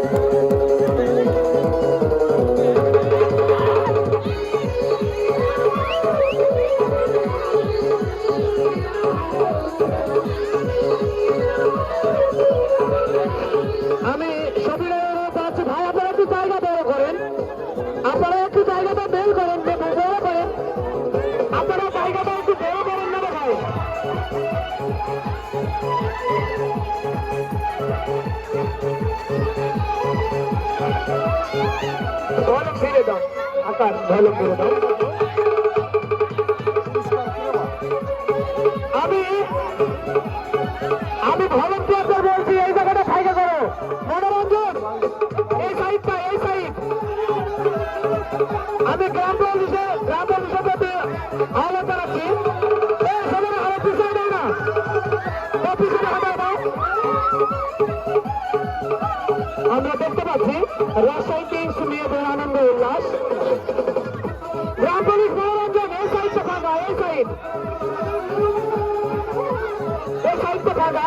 আমি সবিরের অনুরোধ ভাই আপনারা একটু জায়গা বড় করেন, আপনারা একটু জায়গাটা বের করেন, বড় করেন, আপনারা জায়গাটা একটু বড় করেন না ভাই। ভলুম ফিরে দাও আকার, ভলুম ফিরে দাও। আমি ভলান্টিয়ারদের বলছি এই জায়গাটা ফাইকা করো। মনোরঞ্জন এই সাইডটা, এই সাইড। আমি গ্রাম পুলিশে আহ্বান জানাচ্ছি, আমরা দেখতে পাচ্ছি রাজশাহী কিংস মেয়েদের আনন্দ উল্লাস। গ্রাম পুলিশ মনোরঞ্জন এই সাইডটা ফাঁকা, এই সাইড, এই সাইডটা ফাঁকা।